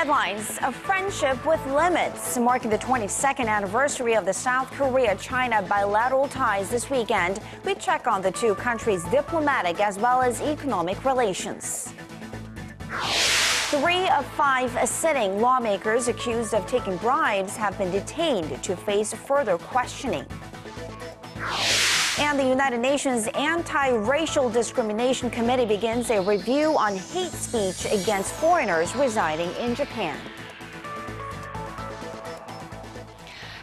headlines, a friendship with limits. Marking the 22nd anniversary of the South Korea-China bilateral ties this weekend, we check on the two countries' diplomatic as well as economic relations. 3 of 5 sitting lawmakers accused of taking bribes have been detained to face further questioning. And the United Nations Anti-Racial Discrimination Committee begins a review on hate speech against foreigners residing in Japan.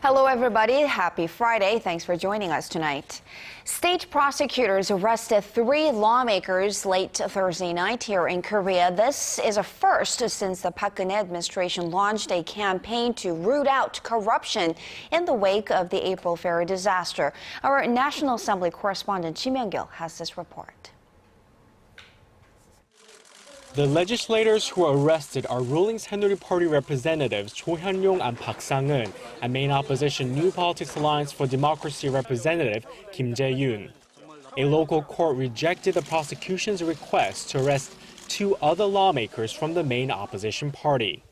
Hello, everybody. Happy Friday. Thanks for joining us tonight. State prosecutors arrested 3 lawmakers late Thursday night here in Korea. This is a first since the Park Geun-hye administration launched a campaign to root out corruption in the wake of the April ferry disaster. Our National Assembly correspondent Ji Myung-kil has this report. The legislators who were arrested are ruling Saenuri Party representatives Hyun-yong and Park Sang-eun and main opposition New Politics Alliance for Democracy representative Kim Jae-yun. A local court rejected the prosecution's request to arrest 2 other lawmakers from the main opposition party.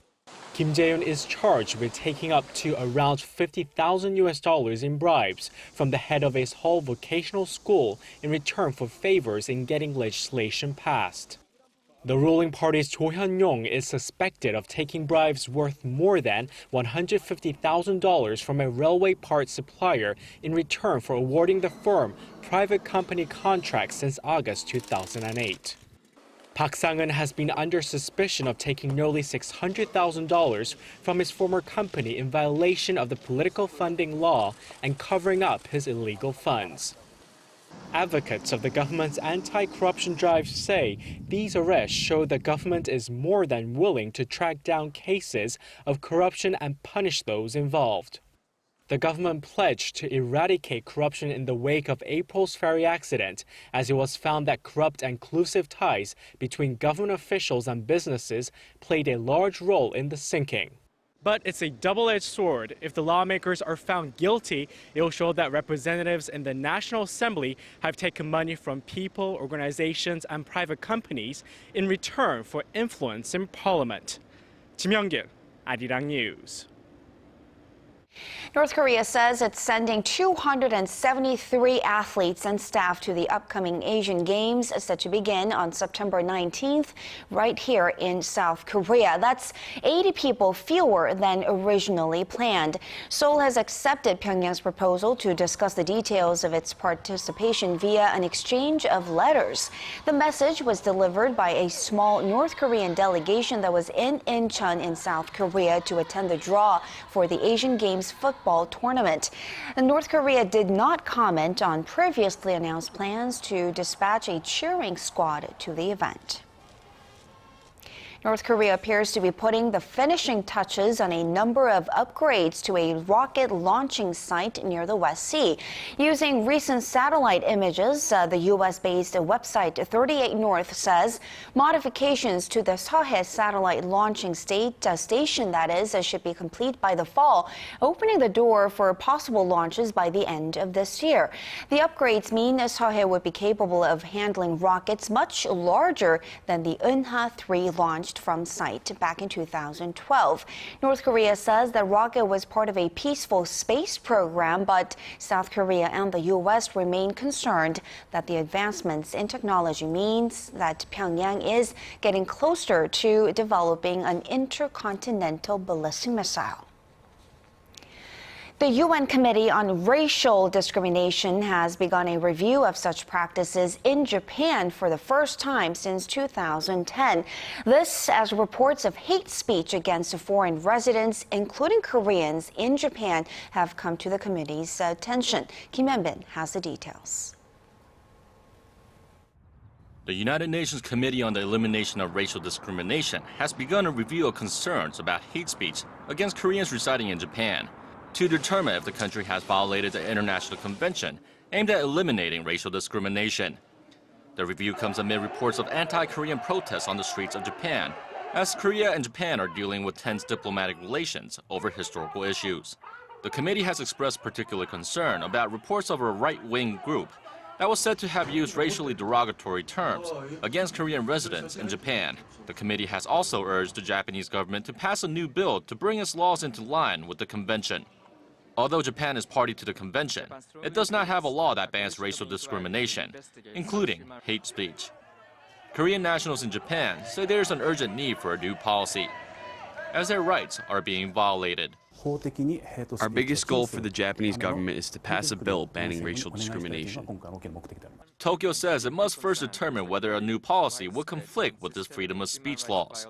Kim Jae-yun is charged with taking up to around $50,000 in bribes from the head of a Seoul vocational school in return for favors in getting legislation passed. The ruling party's Hyun-yong is suspected of taking bribes worth more than $150,000 from a railway parts supplier in return for awarding the firm private company contracts since August 2008. Park Sang-eun has been under suspicion of taking nearly $600,000 from his former company in violation of the political funding law and covering up his illegal funds. Advocates of the government's anti-corruption drive say these arrests show the government is more than willing to track down cases of corruption and punish those involved. The government pledged to eradicate corruption in the wake of April's ferry accident, as it was found that corrupt and collusive ties between government officials and businesses played a large role in the sinking. But it's a double-edged sword. If the lawmakers are found guilty, it will show that representatives in the National Assembly have taken money from people, organizations, and private companies in return for influence in Parliament. Ji Myung-kil, Arirang News. North Korea says it's sending 273 athletes and staff to the upcoming Asian Games set to begin on September 19th right here in South Korea. That's 80 people fewer than originally planned. Seoul has accepted Pyongyang's proposal to discuss the details of its participation via an exchange of letters. The message was delivered by a small North Korean delegation that was in Incheon in South Korea to attend the draw for the Asian Games football tournament. North Korea did not comment on previously announced plans to dispatch a cheering squad to the event. North Korea appears to be putting the finishing touches on a number of upgrades to a rocket launching site near the West Sea. Using recent satellite images, the U.S.-based website 38 North says modifications to the Seoul satellite launching station, that is, should be complete by the fall, opening the door for possible launches by the end of this year. The upgrades mean Seoul would be capable of handling rockets much larger than the Unha-3 launched from site back in 2012. North Korea says the rocket was part of a peaceful space program, but South Korea and the U.S. remain concerned that the advancements in technology means that Pyongyang is getting closer to developing an intercontinental ballistic missile. The UN Committee on Racial Discrimination has begun a review of such practices in Japan for the first time since 2010. This as reports of hate speech against foreign residents, including Koreans, in Japan have come to the committee's attention. Kim Jae-yun has the details. The United Nations Committee on the Elimination of Racial Discrimination has begun a review of concerns about hate speech against Koreans residing in Japan, to determine if the country has violated the international convention aimed at eliminating racial discrimination. The review comes amid reports of anti-Korean protests on the streets of Japan, as Korea and Japan are dealing with tense diplomatic relations over historical issues. The committee has expressed particular concern about reports of a right-wing group that was said to have used racially derogatory terms against Korean residents in Japan. The committee has also urged the Japanese government to pass a new bill to bring its laws into line with the convention. Although Japan is party to the convention, it does not have a law that bans racial discrimination, including hate speech. Korean nationals in Japan say there is an urgent need for a new policy, as their rights are being violated. Our biggest goal for the Japanese government is to pass a bill banning racial discrimination. Tokyo says it must first determine whether a new policy would conflict with its freedom of speech laws.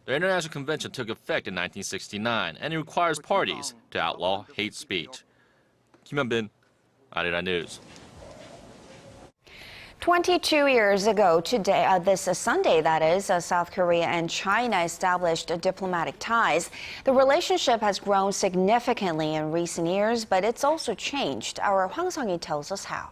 The International Convention took effect in 1969, and it requires parties to outlaw hate speech. Kim Jae-yun, Arirang News. 22 years ago today, this Sunday, that is, South Korea and China established diplomatic ties. The relationship has grown significantly in recent years, but it's also changed. Our Hwang Sung-hee tells us how.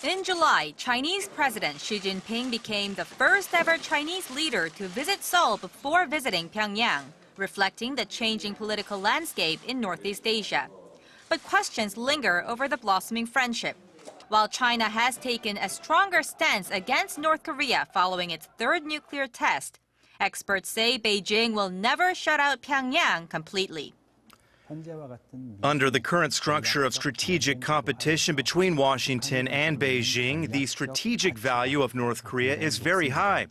In July, Chinese President Xi Jinping became the first ever Chinese leader to visit Seoul before visiting Pyongyang, reflecting the changing political landscape in Northeast Asia. But questions linger over the blossoming friendship. While China has taken a stronger stance against North Korea following its third nuclear test, experts say Beijing will never shut out Pyongyang completely. Under the current structure of strategic competition between Washington and Beijing, the strategic value of North Korea is very high.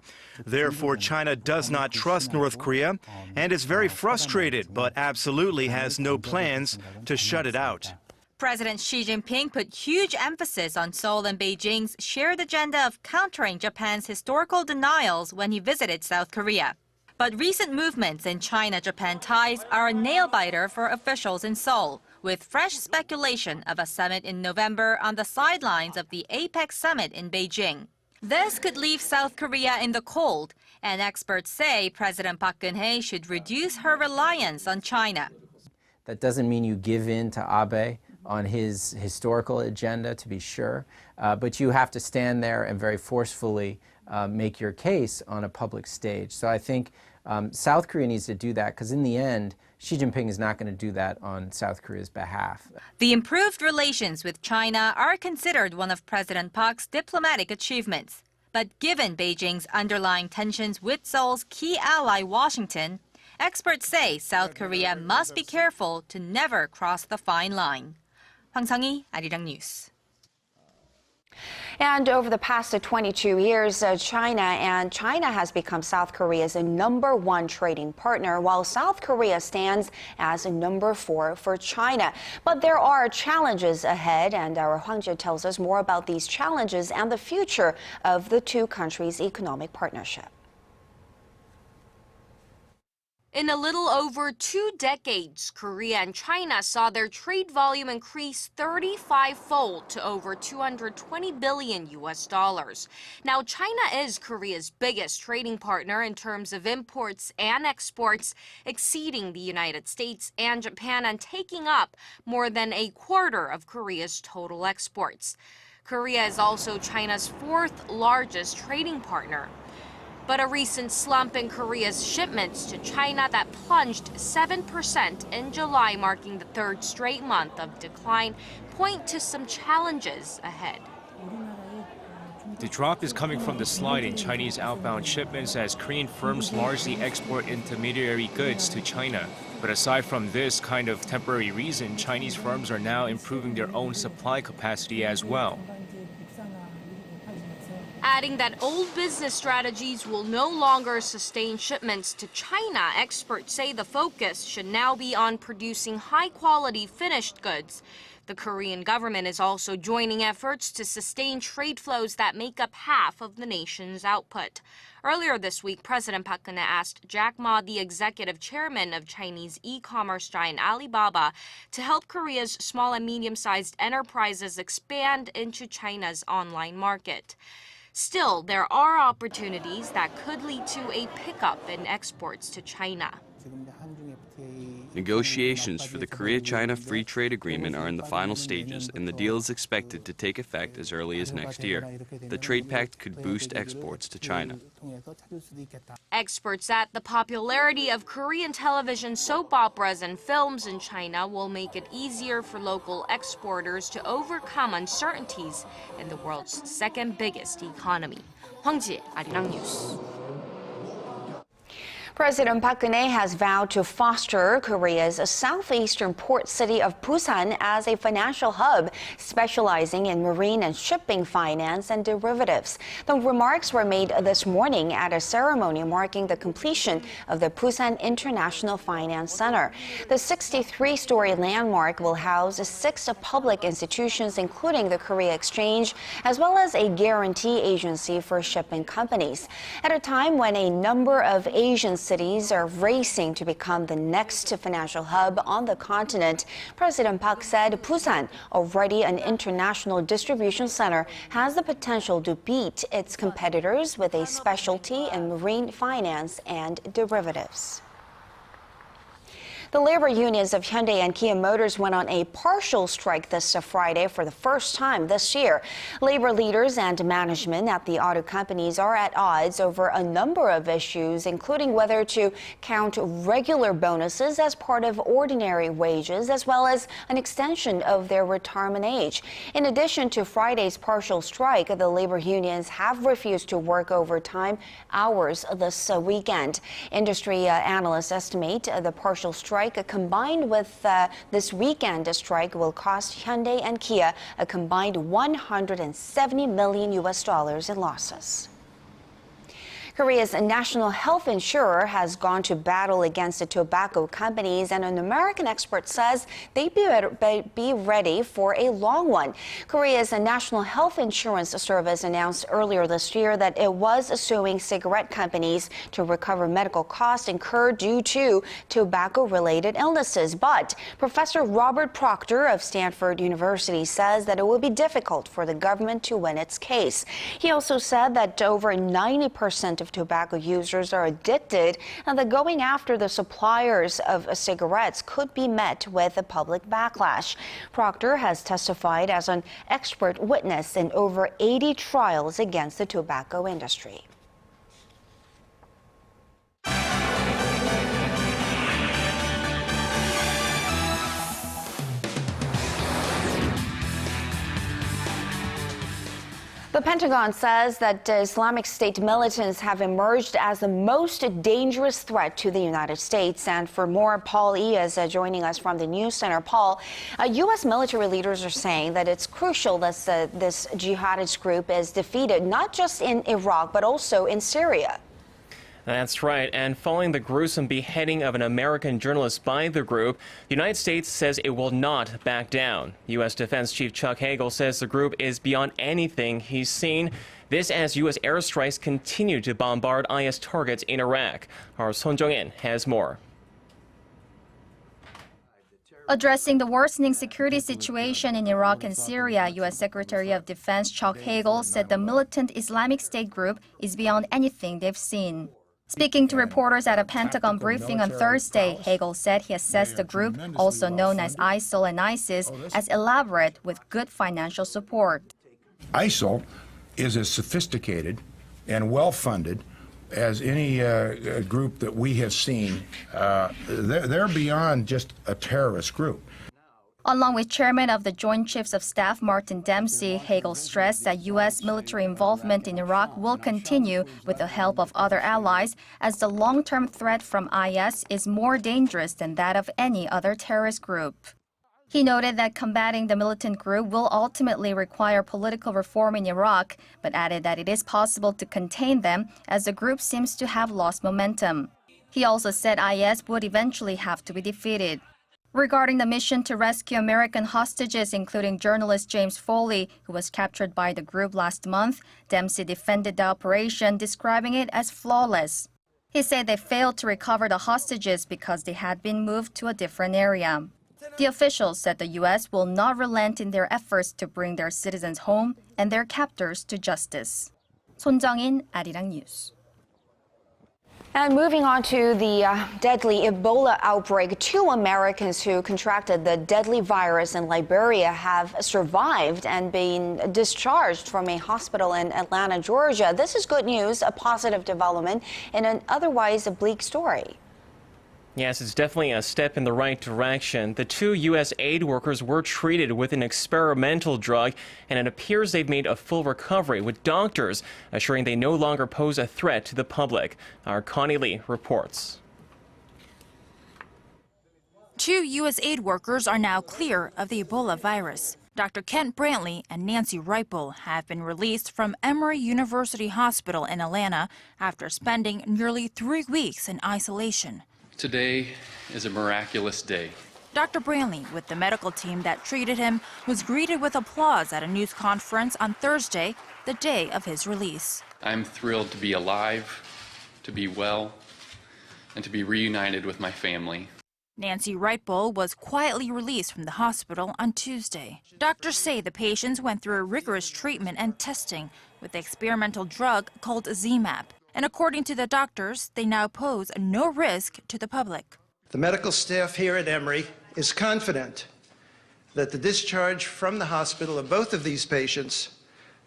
Therefore, China does not trust North Korea and is very frustrated, but absolutely has no plans to shut it out. President Xi Jinping put huge emphasis on Seoul and Beijing's shared agenda of countering Japan's historical denials when he visited South Korea. But recent movements in China-Japan ties are a nail-biter for officials in Seoul, with fresh speculation of a summit in November on the sidelines of the APEC summit in Beijing. This could leave South Korea in the cold, and experts say President Park Geun-hye should reduce her reliance on China. That doesn't mean you give in to Abe on his historical agenda, to be sure, but you have to stand there and very forcefully make your case on a public stage. So I think South Korea needs to do that, because in the end, Xi Jinping is not going to do that on South Korea's behalf. The improved relations with China are considered one of President Park's diplomatic achievements. But given Beijing's underlying tensions with Seoul's key ally Washington, experts say South Korea must be careful to never cross the fine line. Hwang Sung-hee, Arirang News. And over the past 22 years, China has become South Korea's #1 trading partner, while South Korea stands as number 4 for China. But there are challenges ahead, and our Hwang Jae tells us more about these challenges and the future of the two countries' economic partnership. In a little over 2 decades, Korea and China saw their trade volume increase 35-fold to over $220 billion. Now, China is Korea's biggest trading partner in terms of imports and exports, exceeding the United States and Japan and taking up more than a quarter of Korea's total exports. Korea is also China's 4th largest trading partner. But a recent slump in Korea's shipments to China that plunged 7% in July, marking the 3rd straight month of decline, point to some challenges ahead. The drop is coming from the slide in Chinese outbound shipments as Korean firms largely export intermediary goods to China. But aside from this kind of temporary reason, Chinese firms are now improving their own supply capacity as well. Adding that old business strategies will no longer sustain shipments to China, experts say the focus should now be on producing high-quality finished goods. The Korean government is also joining efforts to sustain trade flows that make up half of the nation's output. Earlier this week, President Park Geun-hye asked Jack Ma, the executive chairman of Chinese e-commerce giant Alibaba, to help Korea's small and medium-sized enterprises expand into China's online market. Still, there are opportunities that could lead to a pickup in exports to China. Negotiations for the Korea-China Free Trade Agreement are in the final stages, and the deal is expected to take effect as early as next year. The trade pact could boost exports to China. Experts said the popularity of Korean television soap operas and films in China will make it easier for local exporters to overcome uncertainties in the world's second biggest economy. Hwang Ji, Arirang News. President Park Geun-hye has vowed to foster Korea's southeastern port city of Busan as a financial hub specializing in marine and shipping finance and derivatives. The remarks were made this morning at a ceremony marking the completion of the Busan International Finance Center. The 63-story landmark will house 6 public institutions, including the Korea Exchange, as well as a guarantee agency for shipping companies. At a time when a number of Asian cities are racing to become the next financial hub on the continent, President Park said Busan, already an international distribution center, has the potential to beat its competitors with a specialty in marine finance and derivatives. The labor unions of Hyundai and Kia Motors went on a partial strike this Friday for the first time this year. Labor leaders and management at the auto companies are at odds over a number of issues, including whether to count regular bonuses as part of ordinary wages, as well as an extension of their retirement age. In addition to Friday's partial strike, the labor unions have refused to work overtime hours this weekend. Industry analysts estimate the partial strike combined with this weekend strike will cost Hyundai and Kia a combined $170 million in losses. Korea's national health insurer has gone to battle against the tobacco companies, and an American expert says they'd be ready for a long one. Korea's national health insurance service announced earlier this year that it was suing cigarette companies to recover medical costs incurred due to tobacco-related illnesses. But Professor Robert Proctor of Stanford University says that it will be difficult for the government to win its case. He also said that over 90% of tobacco users are addicted, and that going after the suppliers of cigarettes could be met with a public backlash. Proctor has testified as an expert witness in over 80 trials against the tobacco industry. The Pentagon says that Islamic State militants have emerged as the most dangerous threat to the United States. And for more, Paul E. is joining us from the News Center. Paul, U.S. military leaders are saying that it's crucial that this jihadist group is defeated, not just in Iraq, but also in Syria. That's right. And following the gruesome beheading of an American journalist by the group, the United States says it will not back down. U.S. Defense Chief Chuck Hagel says the group is beyond anything he's seen. This as U.S. airstrikes continue to bombard IS targets in Iraq. Our Son Jong-in has more. Addressing the worsening security situation in Iraq and Syria, U.S. Secretary of Defense Chuck Hagel said the militant Islamic State group is beyond anything they've seen. Speaking to reporters at a Pentagon briefing on Thursday, Hagel said he assessed the group, also known as ISIL and ISIS, as elaborate with good financial support. ISIL is as sophisticated and well-funded as any group that we have seen. They're beyond just a terrorist group. Along with Chairman of the Joint Chiefs of Staff Martin Dempsey, Hagel stressed that U.S. military involvement in Iraq will continue with the help of other allies, as the long-term threat from IS is more dangerous than that of any other terrorist group. He noted that combating the militant group will ultimately require political reform in Iraq, but added that it is possible to contain them as the group seems to have lost momentum. He also said IS would eventually have to be defeated. Regarding the mission to rescue American hostages, including journalist James Foley, who was captured by the group last month, Dempsey defended the operation, describing it as flawless. He said they failed to recover the hostages because they had been moved to a different area. The officials said the U.S. will not relent in their efforts to bring their citizens home and their captors to justice. Son Jong-in, Arirang News. And moving on to the deadly Ebola outbreak, 2 Americans who contracted the deadly virus in Liberia have survived and been discharged from a hospital in Atlanta, Georgia. This is good news, a positive development in an otherwise bleak story. Yes, it's definitely a step in the right direction. The 2 U.S. aid workers were treated with an experimental drug, and it appears they've made a full recovery, with doctors assuring they no longer pose a threat to the public. Our Connie Lee reports. 2 U.S. aid workers are now clear of the Ebola virus. Dr. Kent Brantley and Nancy Reipel have been released from Emory University Hospital in Atlanta after spending nearly 3 weeks in isolation. Today is a miraculous day. Dr. Brantley, with the medical team that treated him, was greeted with applause at a news conference on Thursday, the day of his release. I'm thrilled to be alive, to be well, and to be reunited with my family. Nancy Reipel was quietly released from the hospital on Tuesday. Doctors say the patients went through a rigorous treatment and testing with the experimental drug called ZMapp. And according to the doctors, they now pose no risk to the public. The medical staff here at Emory is confident that the discharge from the hospital of both of these patients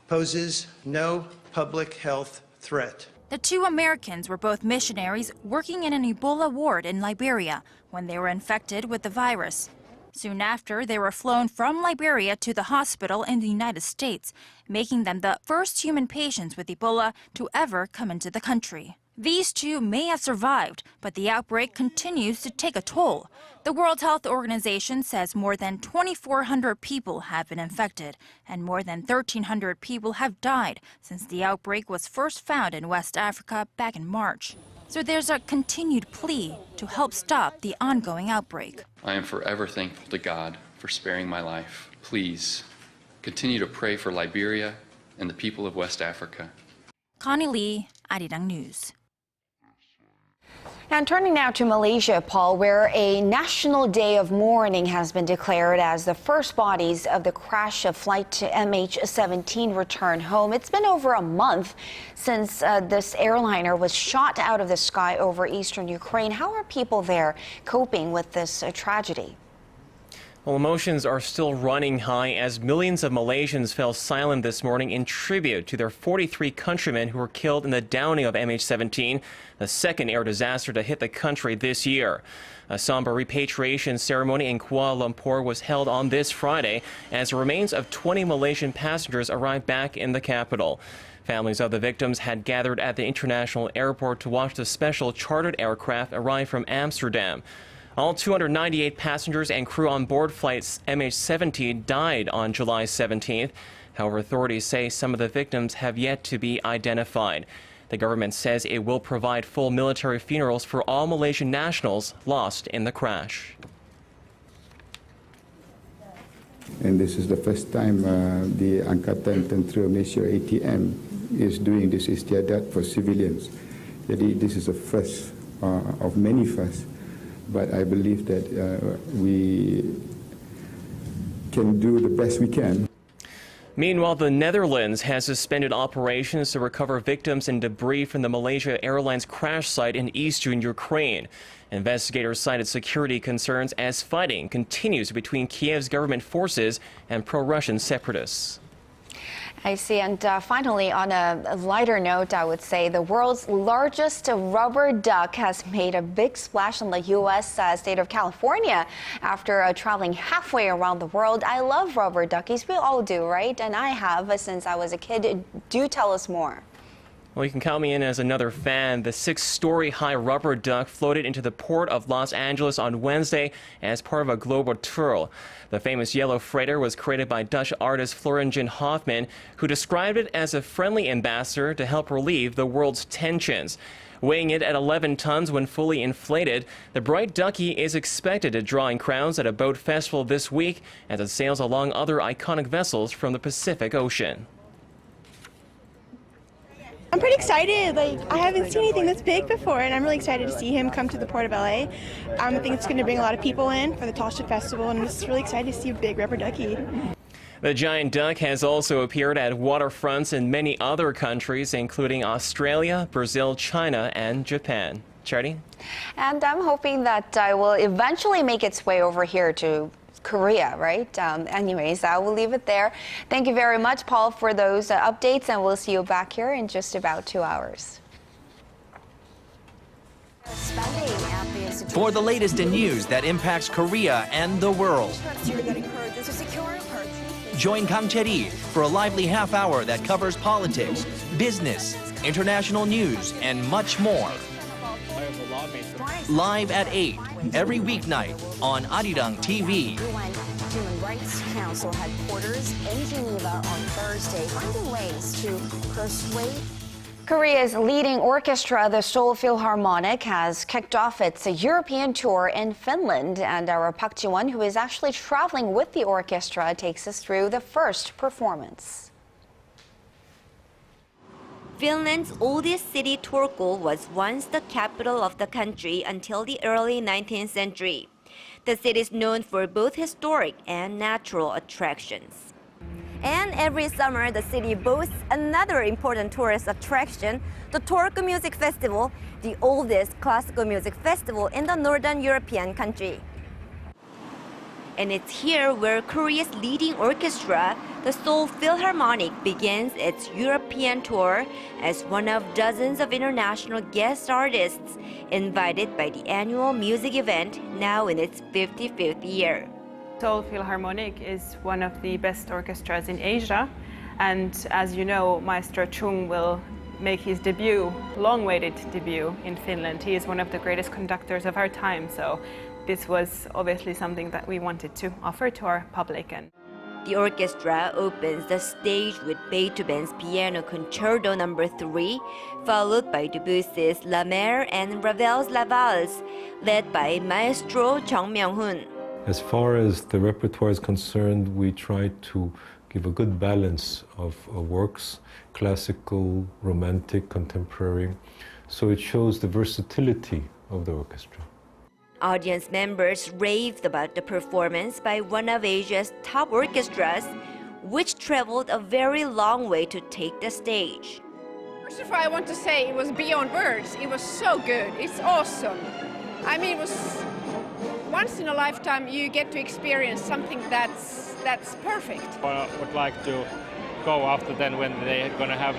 poses no public health threat. The 2 Americans were both missionaries working in an Ebola ward in Liberia when they were infected with the virus. Soon after, they were flown from Liberia to the hospital in the United States, making them the first human patients with Ebola to ever come into the country. These 2 may have survived, but the outbreak continues to take a toll. The World Health Organization says more than 2,400 people have been infected, and more than 1,300 people have died since the outbreak was first found in West Africa back in March. So there's a continued plea to help stop the ongoing outbreak. I am forever thankful to God for sparing my life. Please continue to pray for Liberia and the people of West Africa. Connie Lee, Arirang News. And turning now to Malaysia, Paul, where a national day of mourning has been declared as the first bodies of the crash of flight to MH17 return home. It's been over a month since this airliner was shot out of the sky over eastern Ukraine. How are people there coping with this tragedy? Well, emotions are still running high as millions of Malaysians fell silent this morning in tribute to their 43 countrymen who were killed in the downing of MH17, the second air disaster to hit the country this year. A somber repatriation ceremony in Kuala Lumpur was held on this Friday as the remains of 20 Malaysian passengers arrived back in the capital. Families of the victims had gathered at the international airport to watch the special chartered aircraft arrive from Amsterdam. All 298 passengers and crew on board flights MH17 died on July 17th. However, authorities say some of the victims have yet to be identified. The government says it will provide full military funerals for all Malaysian nationals lost in the crash. And this is the first time the Angkatan Tentera Malaysia ATM is doing this istiadat for civilians. Jadi this is a first of many firsts. But I believe that we can do the best we can. Meanwhile, the Netherlands has suspended operations to recover victims and debris from the Malaysia Airlines crash site in eastern Ukraine. Investigators cited security concerns as fighting continues between Kiev's government forces and pro-Russian separatists. I see. And finally, on a lighter note, I would say the world's largest rubber duck has made a big splash in the U.S. State of California after traveling halfway around the world. I love rubber duckies. We all do, right? And I have since I was a kid. Do tell us more. Well, you can count me in as another fan. The 6-story high rubber duck floated into the port of Los Angeles on Wednesday as part of a global tour. The famous yellow freighter was created by Dutch artist Florentin Hoffman, who described it as a friendly ambassador to help relieve the world's tensions. Weighing it at 11 tons when fully inflated, the bright ducky is expected to draw in crowds at a boat festival this week as it sails along other iconic vessels from the Pacific Ocean. I'm pretty excited. I haven't seen anything this big before, and I'm really excited to see him come to the Port of LA. I think it's going to bring a lot of people in for the Tall Ship Festival, and I'm just really excited to see a big rubber ducky. The giant duck has also appeared at waterfronts in many other countries, including Australia, Brazil, China, and Japan. Charity? And I'm hoping that it will eventually make its way over here to Korea, right? Anyways, I will leave it there. Thank you very much, Paul, for those updates, and we'll see you back here in just about 2 hours. For the latest in news that impacts Korea and the world, join Kang Chae-ri for a lively half hour that covers politics, business, international news, and much more. Live at 8 every weeknight on Arirang TV. Human Rights Council headquarters in Geneva on Thursday, finding ways to persuade. Korea's leading orchestra, the Seoul Philharmonic, has kicked off its European tour in Finland, and our Park Ji-won, who is actually traveling with the orchestra, takes us through the first performance. Finland's oldest city, Turku, was once the capital of the country until the early 19th century. The city is known for both historic and natural attractions. And every summer, the city boasts another important tourist attraction, the Turku Music Festival, the oldest classical music festival in the northern European country. And it's here where Korea's leading orchestra, the Seoul Philharmonic, begins its European tour as one of dozens of international guest artists invited by the annual music event, now in its 55th year. Seoul Philharmonic is one of the best orchestras in Asia, and as you know, Maestro Chung will make his debut, long-awaited debut, in Finland. He is one of the greatest conductors of our time, so this was obviously something that we wanted to offer to our public. The orchestra opens the stage with Beethoven's Piano Concerto No. 3, followed by Debussy's La Mer and Ravel's La Valse, led by Maestro Jang Myung-hoon. As far as the repertoire is concerned, we try to give a good balance of works, classical, romantic, contemporary, so it shows the versatility of the orchestra. Audience members raved about the performance by one of Asia's top orchestras, which traveled a very long way to take the stage. First of all, I want to say it was beyond words. It was so good. It's awesome. I mean, it was once in a lifetime you get to experience something that's perfect. I would like to go after then when they're going to have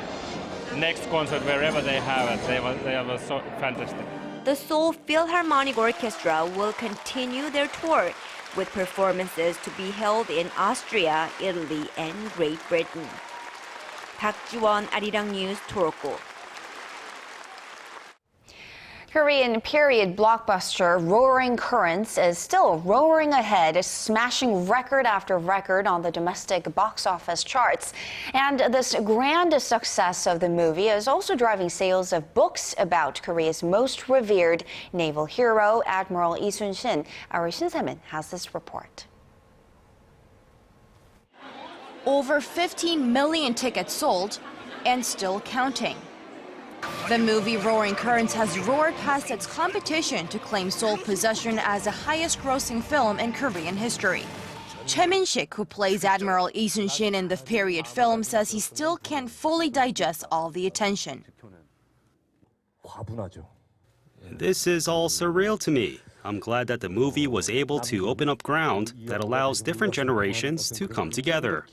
next concert wherever they have it. They are so fantastic. The Seoul Philharmonic Orchestra will continue their tour with performances to be held in Austria, Italy, and Great Britain. Park Ji-won, Arirang News, Turku. Korean period blockbuster Roaring Currents is still roaring ahead, smashing record after record on the domestic box office charts. And this grand success of the movie is also driving sales of books about Korea's most revered naval hero, Admiral Lee Sun-shin. Our Shin Se-min has this report. Over 15 million tickets sold, and still counting. The movie Roaring Currents has roared past its competition to claim sole possession as the highest-grossing film in Korean history. Choi Min-sik, who plays Admiral Lee Sun-shin in the period film, says he still can't fully digest all the attention. This is all surreal to me. I'm glad that the movie was able to open up ground that allows different generations to come together.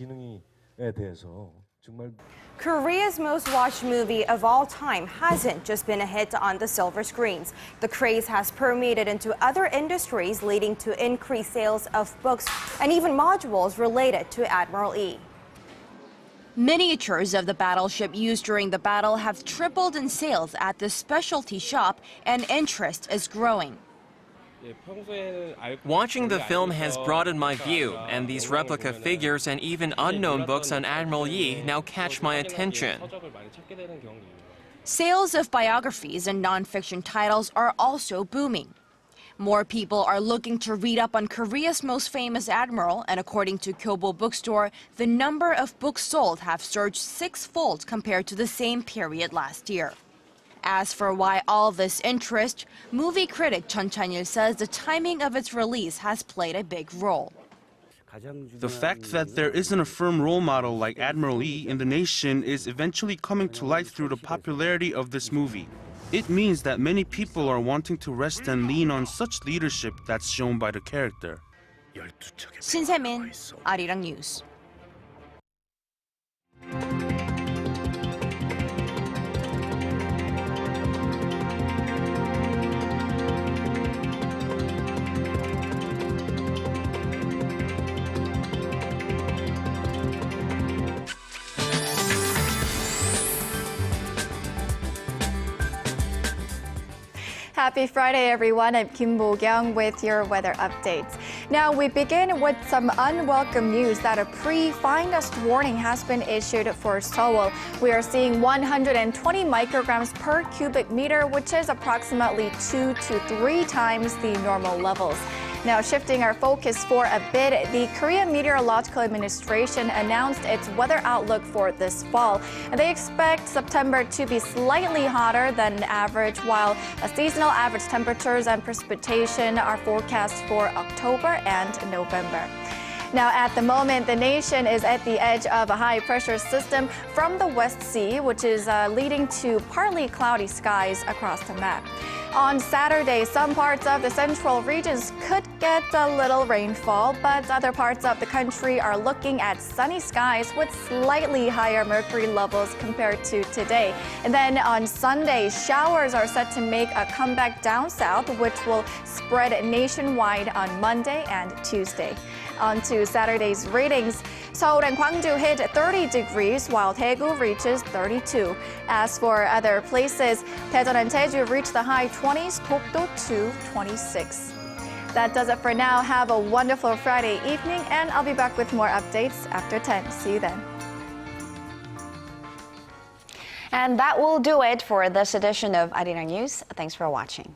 Korea's most watched movie of all time hasn't just been a hit on the silver screens. The craze has permeated into other industries, leading to increased sales of books and even modules related to Admiral Lee. Miniatures of the battleship used during the battle have tripled in sales at the specialty shop, and interest is growing. Watching the film has broadened my view, and these replica figures and even unknown books on Admiral Yi now catch my attention. Sales of biographies and non-fiction titles are also booming. More people are looking to read up on Korea's most famous admiral, and according to Kyobo Bookstore, the number of books sold have surged sixfold compared to the same period last year. As for why all this interest, movie critic Chun Chan-il says the timing of its release has played a big role. The fact that there isn't a firm role model like Admiral Lee in the nation is eventually coming to light through the popularity of this movie. It means that many people are wanting to rest and lean on such leadership that's shown by the character. 신세민, 아리랑 뉴스. Happy Friday, everyone. I'm Kim Bo-kyung with your weather updates. Now, we begin with some unwelcome news that a pre-fine dust warning has been issued for Seoul. We are seeing 120 micrograms per cubic meter, which is approximately 2 to 3 times the normal levels. Now, shifting our focus for a bit, the Korean Meteorological Administration announced its weather outlook for this fall. They expect September to be slightly hotter than average, while seasonal average temperatures and precipitation are forecast for October and November. Now, at the moment, the nation is at the edge of a high-pressure system from the West Sea, which is leading to partly cloudy skies across the map. On Saturday, some parts of the central regions could get a little rainfall, but other parts of the country are looking at sunny skies with slightly higher mercury levels compared to today. And then on Sunday, showers are set to make a comeback down south, which will spread nationwide on Monday and Tuesday. On to Saturday's ratings. Seoul and Gwangju hit 30 degrees, while Daegu reaches 32. As for other places, Daejeon and Jeju reach the high 20s, Dokdo to 26. That does it for now. Have a wonderful Friday evening, and I'll be back with more updates after 10. See you then. And that will do it for this edition of Arirang News. Thanks for watching.